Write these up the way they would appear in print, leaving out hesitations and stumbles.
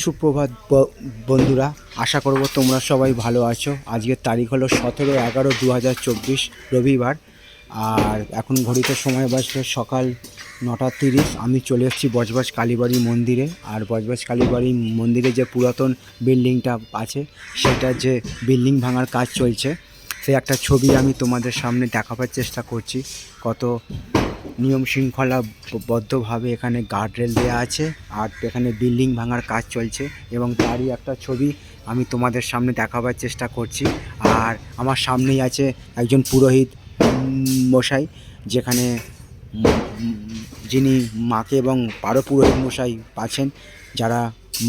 সুপ্রভাত বন্ধুরা, আশা করব তোমরা সবাই ভালো আছো। আজকের তারিখ হলো 17/11/2024 রবিবার। আর এখন ঘড়িতে সময় বাজছে সকাল 9:30। আমি চলে এসেছি বজবজ কালীবাড়ি মন্দিরে। আর বজবজ কালীবাড়ি মন্দিরে যে পুরাতন বিল্ডিংটা আছে, সেটা যে বিল্ডিং ভাঙার কাজ চলছে, সে একটা ছবি আমি তোমাদের সামনে দেখাবার চেষ্টা করছি। কত নিয়ম শৃঙ্খলাবদ্ধভাবে এখানে গার্ডরেল দেওয়া আছে, আর এখানে বিল্ডিং ভাঙার কাজ চলছে, এবং তারই একটা ছবি আমি তোমাদের সামনে দেখাবার চেষ্টা করছি। আর আমার সামনেই আছে একজন পুরোহিত মশাই, যেখানে যিনি মাকে এবং 12 পুরোহিত মশাই আছেন, যারা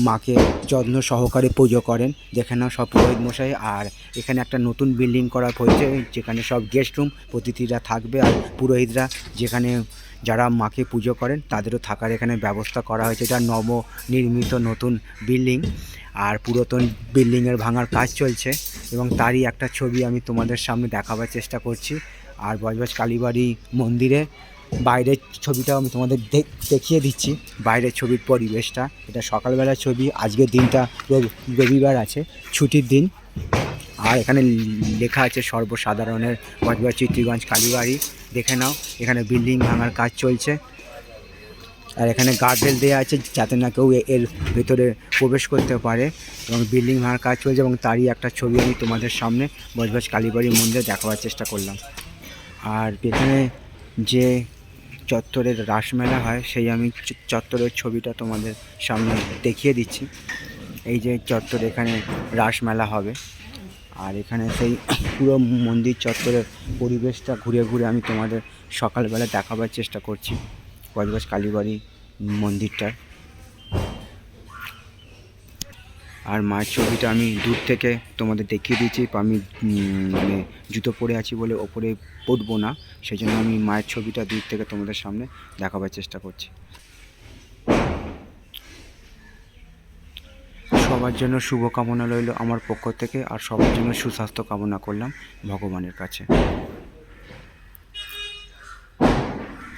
মাকে যত্ন সহকারে পুজো করেন। যেখানে সব পুরোহিত মশাই, আর এখানে একটা নতুন বিল্ডিং করা হয়েছে, যেখানে সব গেস্ট রুম অতিথিরা থাকবে, আর পুরোহিতরা যেখানে যারা মাকে পুজো করেন তাদেরও থাকার এখানে ব্যবস্থা করা হয়েছে। এটা নবনির্মিত নতুন বিল্ডিং, আর পুরাতন বিল্ডিংয়ের ভাঙার কাজ চলছে, এবং তারই একটা ছবি আমি তোমাদের সামনে দেখাবার চেষ্টা করছি। আর বজবজ কালীবাড়ি মন্দিরে বাইরের ছবিটাও আমি তোমাদের দেখিয়ে দিচ্ছি। বাইরের ছবির পরিবেশটা, এটা সকালবেলার ছবি। আজকের দিনটা রবিবার আছে, ছুটির দিন। আর এখানে লেখা আছে সর্বসাধারণের বজবজ চিত্রগঞ্জ কালীবাড়ি। দেখে নাও, এখানে বিল্ডিং ভাঙার কাজ চলছে, আর এখানে গার্ডরেল দেওয়া আছে যাতে না কেউ এর ভেতরে প্রবেশ করতে পারে, এবং বিল্ডিং ভাঙার কাজ চলছে, এবং তারই একটা ছবি আমি তোমাদের সামনে বজবজ কালীবাড়ি মন্দিরে দেখাবার চেষ্টা করলাম। আর এখানে যে চত্বরের রাসমেলা হয়, সেই আমি চত্বরের ছবিটা তোমাদের সামনে দেখিয়ে দিচ্ছি। এই যে চত্বর, এখানে রাসমেলা হবে, আর এখানে সেই পুরো মন্দির চত্বরের পরিবেশটা ঘুরে ঘুরে আমি তোমাদের সকালবেলা দেখাবার চেষ্টা করছি বজবজ কালীবাড়ি মন্দিরটার। আর মায়ের ছবিটা আমি দূর থেকে তোমাদের দেখিয়ে দিয়েছি। আমি মানে জুতো পরে আছি বলে ওপরে পড়বো না, সেই জন্য আমি মায়ের ছবিটা দূর থেকে তোমাদের সামনে দেখাবার চেষ্টা করছি। সবার জন্য শুভকামনা রইল আমার পক্ষ থেকে, আর সবার জন্য সুস্বাস্থ্য কামনা করলাম ভগবানের কাছে।